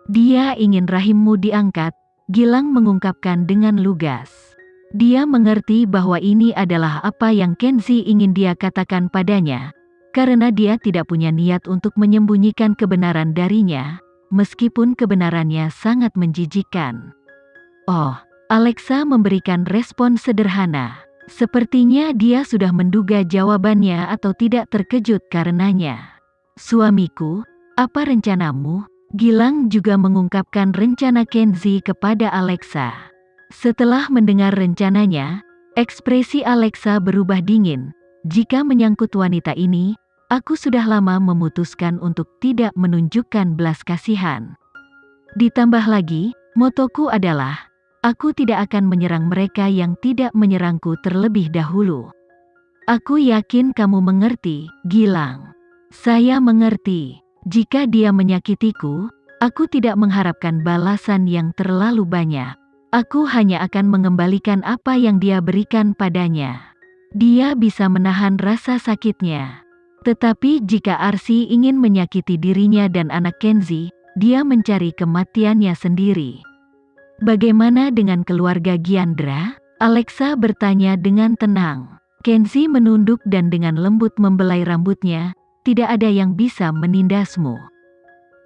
Dia ingin rahimmu diangkat, Gilang mengungkapkan dengan lugas. Dia mengerti bahwa ini adalah apa yang Kenzi ingin dia katakan padanya, karena dia tidak punya niat untuk menyembunyikan kebenaran darinya, meskipun kebenarannya sangat menjijikkan. Oh, Alexa memberikan respon sederhana. Sepertinya dia sudah menduga jawabannya atau tidak terkejut karenanya. Suamiku, apa rencanamu? Gilang juga mengungkapkan rencana Kenzi kepada Alexa. Setelah mendengar rencananya, ekspresi Alexa berubah dingin. Jika menyangkut wanita ini, aku sudah lama memutuskan untuk tidak menunjukkan belas kasihan. Ditambah lagi, motoku adalah, aku tidak akan menyerang mereka yang tidak menyerangku terlebih dahulu. Aku yakin kamu mengerti, Gilang. Saya mengerti. Jika dia menyakitiku, aku tidak mengharapkan balasan yang terlalu banyak. Aku hanya akan mengembalikan apa yang dia berikan padanya. Dia bisa menahan rasa sakitnya. Tetapi jika Arsy ingin menyakiti dirinya dan anak Kenzi, dia mencari kematiannya sendiri. Bagaimana dengan keluarga Giandra? Alexa bertanya dengan tenang. Kenzi menunduk dan dengan lembut membelai rambutnya. Tidak ada yang bisa menindasmu.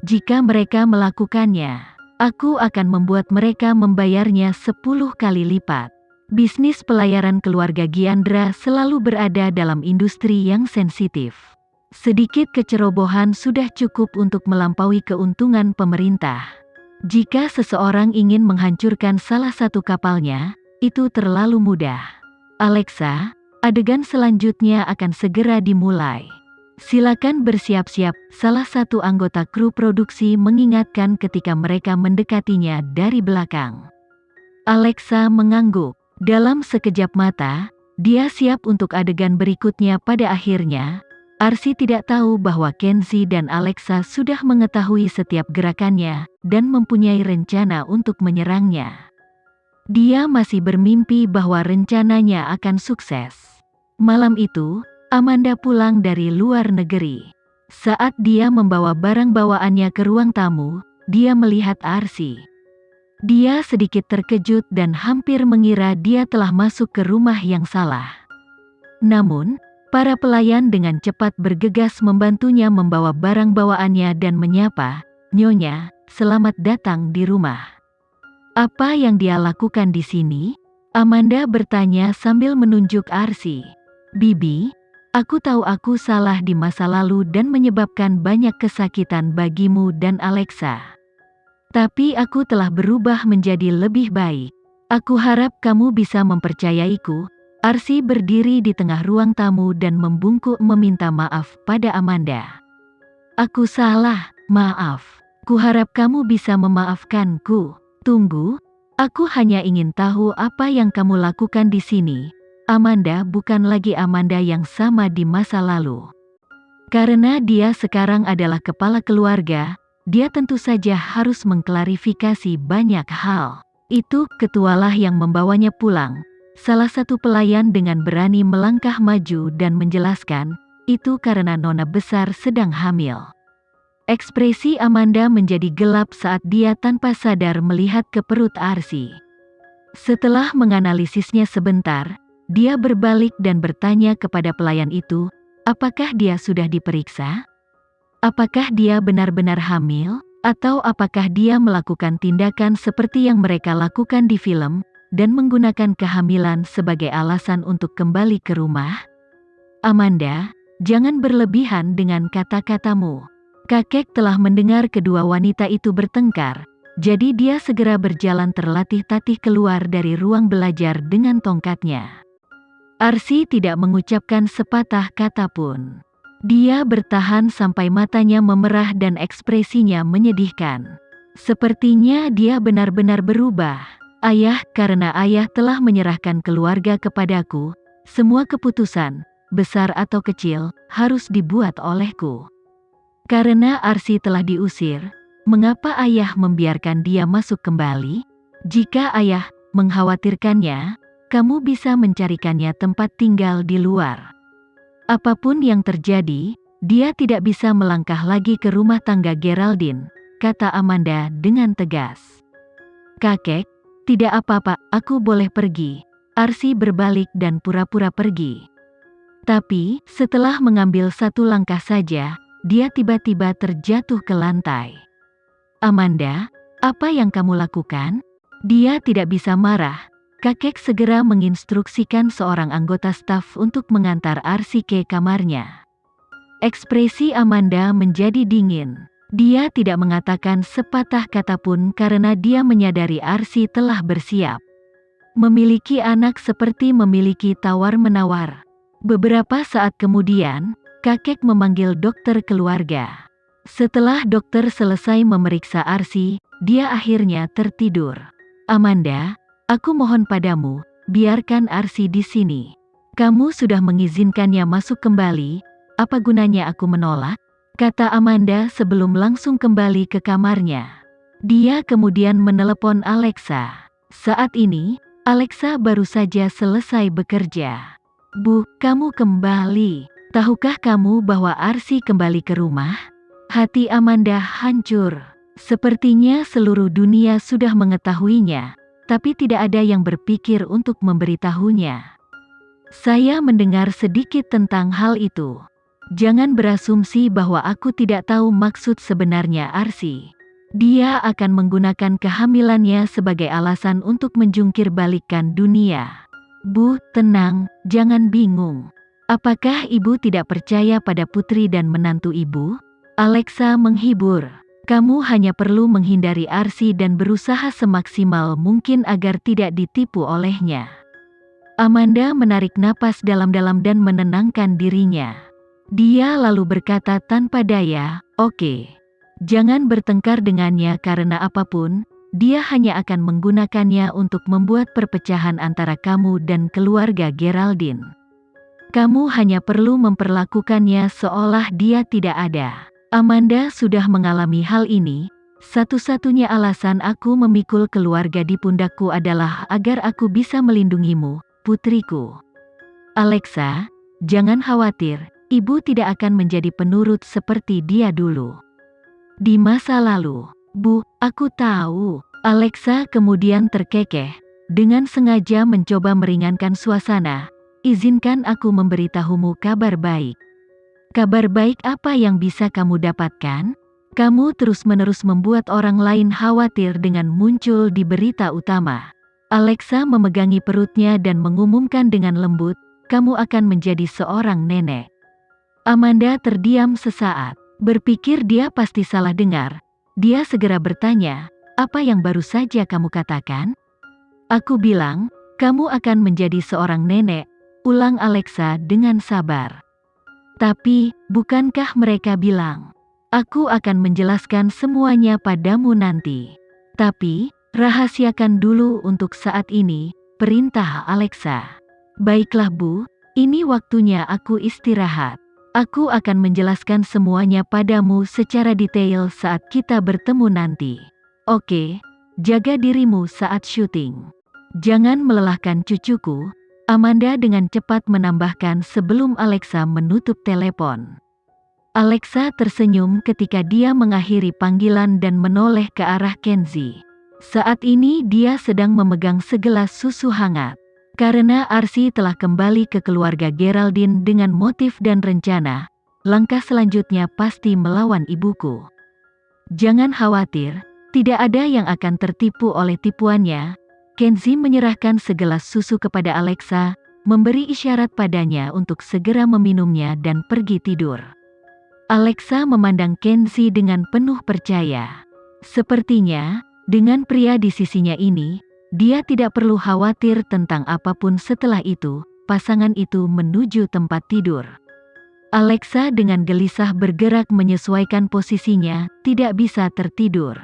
Jika mereka melakukannya, aku akan membuat mereka membayarnya 10 kali lipat. Bisnis pelayaran keluarga Giandra selalu berada dalam industri yang sensitif. Sedikit kecerobohan sudah cukup untuk melampaui keuntungan pemerintah. Jika seseorang ingin menghancurkan salah satu kapalnya, itu terlalu mudah. Alexa, adegan selanjutnya akan segera dimulai. Silakan bersiap-siap, salah satu anggota kru produksi mengingatkan ketika mereka mendekatinya dari belakang. Alexa mengangguk. Dalam sekejap mata, dia siap untuk adegan berikutnya. Pada akhirnya, Arsy tidak tahu bahwa Kenzi dan Alexa sudah mengetahui setiap gerakannya, dan mempunyai rencana untuk menyerangnya. Dia masih bermimpi bahwa rencananya akan sukses. Malam itu, Amanda pulang dari luar negeri. Saat dia membawa barang bawaannya ke ruang tamu, dia melihat Arsy. Dia sedikit terkejut dan hampir mengira dia telah masuk ke rumah yang salah. Namun, para pelayan dengan cepat bergegas membantunya membawa barang bawaannya dan menyapa, "Nyonya, selamat datang di rumah." Apa yang dia lakukan di sini? Amanda bertanya sambil menunjuk Arsy. "Bibi, aku tahu aku salah di masa lalu dan menyebabkan banyak kesakitan bagimu dan Alexa. Tapi aku telah berubah menjadi lebih baik. Aku harap kamu bisa mempercayaiku." Arsy berdiri di tengah ruang tamu dan membungkuk meminta maaf pada Amanda. "Aku salah, maaf. Kuharap kamu bisa memaafkanku." "Tunggu, aku hanya ingin tahu apa yang kamu lakukan di sini." Amanda bukan lagi Amanda yang sama di masa lalu. Karena dia sekarang adalah kepala keluarga, dia tentu saja harus mengklarifikasi banyak hal. "Itu ketualah yang membawanya pulang." Salah satu pelayan dengan berani melangkah maju dan menjelaskan, "Itu karena nona besar sedang hamil." Ekspresi Amanda menjadi gelap saat dia tanpa sadar melihat ke perut Arsy. Setelah menganalisisnya sebentar, dia berbalik dan bertanya kepada pelayan itu, apakah dia sudah diperiksa? Apakah dia benar-benar hamil? Atau apakah dia melakukan tindakan seperti yang mereka lakukan di film, dan menggunakan kehamilan sebagai alasan untuk kembali ke rumah? "Amanda, jangan berlebihan dengan kata-katamu." Kakek telah mendengar kedua wanita itu bertengkar, jadi dia segera berjalan terlatih-tatih keluar dari ruang belajar dengan tongkatnya. Arsy tidak mengucapkan sepatah kata pun. Dia bertahan sampai matanya memerah dan ekspresinya menyedihkan. Sepertinya dia benar-benar berubah. "Ayah, karena ayah telah menyerahkan keluarga kepadaku, semua keputusan, besar atau kecil, harus dibuat olehku." Karena Arsy telah diusir, mengapa ayah membiarkan dia masuk kembali? Jika ayah mengkhawatirkannya, kamu bisa mencarikannya tempat tinggal di luar. Apapun yang terjadi, dia tidak bisa melangkah lagi ke rumah tangga Geraldine. kata Amanda dengan tegas. Kakek, tidak apa-apa, aku boleh pergi. Arsy berbalik dan pura-pura pergi. Tapi, setelah mengambil satu langkah saja, dia tiba-tiba terjatuh ke lantai. Amanda, apa yang kamu lakukan? Dia tidak bisa marah. Kakek segera menginstruksikan seorang anggota staf untuk mengantar Arsy ke kamarnya. Ekspresi Amanda menjadi dingin. Dia tidak mengatakan sepatah kata pun karena dia menyadari Arsy telah bersiap. Memiliki anak seperti memiliki tawar-menawar. Beberapa saat kemudian, kakek memanggil dokter keluarga. Setelah dokter selesai memeriksa Arsy, dia akhirnya tertidur. Amanda, aku mohon padamu, biarkan Arsy di sini. Kamu sudah mengizinkannya masuk kembali, apa gunanya aku menolak? Kata Amanda sebelum langsung kembali ke kamarnya. Dia kemudian menelepon Alexa. Saat ini, Alexa baru saja selesai bekerja. Bu, kamu kembali. Tahukah kamu bahwa Arsy kembali ke rumah? Hati Amanda hancur. Sepertinya seluruh dunia sudah mengetahuinya, tapi tidak ada yang berpikir untuk memberitahunya. Saya mendengar sedikit tentang hal itu. Jangan berasumsi bahwa aku tidak tahu maksud sebenarnya Arsy. Dia akan menggunakan kehamilannya sebagai alasan untuk menjungkir balikkan dunia. Bu, tenang, jangan bingung. Apakah ibu tidak percaya pada putri dan menantu ibu? Alexa menghibur. Kamu hanya perlu menghindari Arsy dan berusaha semaksimal mungkin agar tidak ditipu olehnya. Amanda menarik napas dalam-dalam dan menenangkan dirinya. Dia lalu berkata tanpa daya, "Oke. Jangan bertengkar dengannya karena apapun, dia hanya akan menggunakannya untuk membuat perpecahan antara kamu dan keluarga Geraldine. Kamu hanya perlu memperlakukannya seolah dia tidak ada." Amanda sudah mengalami hal ini. Satu-satunya alasan aku memikul keluarga di pundakku adalah agar aku bisa melindungimu, putriku. Alexa, jangan khawatir, ibu tidak akan menjadi penurut seperti dia dulu. Di masa lalu, Bu, aku tahu. Alexa kemudian terkekeh, dengan sengaja mencoba meringankan suasana. Izinkan aku memberitahumu kabar baik. Kabar baik apa yang bisa kamu dapatkan? Kamu terus-menerus membuat orang lain khawatir dengan muncul di berita utama. Alexa memegangi perutnya dan mengumumkan dengan lembut, kamu akan menjadi seorang nenek. Amanda terdiam sesaat, berpikir dia pasti salah dengar. Dia segera bertanya, apa yang baru saja kamu katakan? Aku bilang, kamu akan menjadi seorang nenek, ulang Alexa dengan sabar. Tapi, bukankah mereka bilang, aku akan menjelaskan semuanya padamu nanti. Tapi, rahasiakan dulu untuk saat ini, perintah Alexa. Baiklah Bu, ini waktunya aku istirahat. Aku akan menjelaskan semuanya padamu secara detail saat kita bertemu nanti. Oke, jaga dirimu saat syuting. Jangan melelahkan cucuku. Amanda dengan cepat menambahkan sebelum Alexa menutup telepon. Alexa tersenyum ketika dia mengakhiri panggilan dan menoleh ke arah Kenzie. Saat ini dia sedang memegang segelas susu hangat. Karena Arsy telah kembali ke keluarga Geraldine dengan motif dan rencana, langkah selanjutnya pasti melawan ibuku. Jangan khawatir, tidak ada yang akan tertipu oleh tipuannya. Kenzie menyerahkan segelas susu kepada Alexa, memberi isyarat padanya untuk segera meminumnya dan pergi tidur. Alexa memandang Kenzie dengan penuh percaya. Sepertinya, dengan pria di sisinya ini, dia tidak perlu khawatir tentang apapun setelah itu. Pasangan itu menuju tempat tidur. Alexa dengan gelisah bergerak menyesuaikan posisinya, tidak bisa tertidur.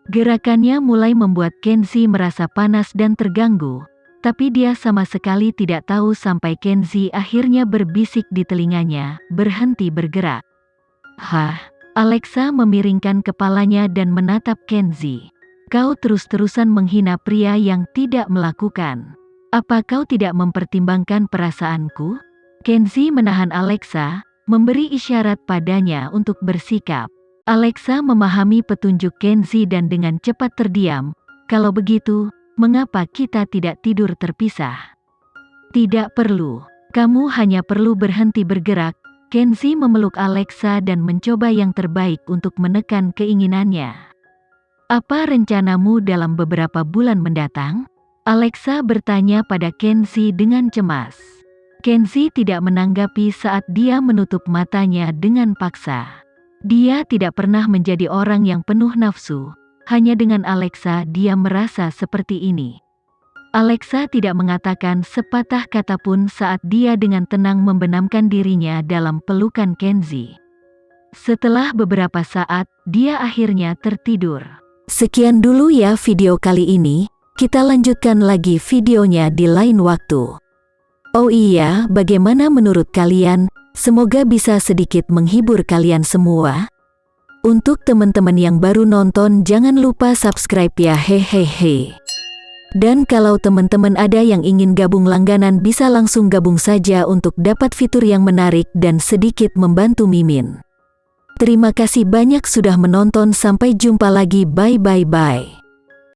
Gerakannya mulai membuat Kenzie merasa panas dan terganggu, tapi dia sama sekali tidak tahu sampai Kenzie akhirnya berbisik di telinganya, berhenti bergerak. Hah? Alexa memiringkan kepalanya dan menatap Kenzie. Kau terus-terusan menghina pria yang tidak melakukan. Apa kau tidak mempertimbangkan perasaanku? Kenzie menahan Alexa, memberi isyarat padanya untuk bersikap. Alexa memahami petunjuk Kenzi dan dengan cepat terdiam. Kalau begitu, mengapa kita tidak tidur terpisah? Tidak perlu. Kamu hanya perlu berhenti bergerak. Kenzi memeluk Alexa dan mencoba yang terbaik untuk menekan keinginannya. Apa rencanamu dalam beberapa bulan mendatang? Alexa bertanya pada Kenzi dengan cemas. Kenzi tidak menanggapi saat dia menutup matanya dengan paksa. Dia tidak pernah menjadi orang yang penuh nafsu. Hanya dengan Alexa dia merasa seperti ini. Alexa tidak mengatakan sepatah kata pun saat dia dengan tenang membenamkan dirinya dalam pelukan Kenzi. Setelah beberapa saat, dia akhirnya tertidur. Sekian dulu ya video kali ini. Kita lanjutkan lagi videonya di lain waktu. Oh iya, bagaimana menurut kalian? Semoga bisa sedikit menghibur kalian semua. Untuk teman-teman yang baru nonton, jangan lupa subscribe ya, hehehe. Dan kalau teman-teman ada yang ingin gabung langganan, bisa langsung gabung saja untuk dapat fitur yang menarik dan sedikit membantu Mimin. Terima kasih banyak sudah menonton, sampai jumpa lagi, bye.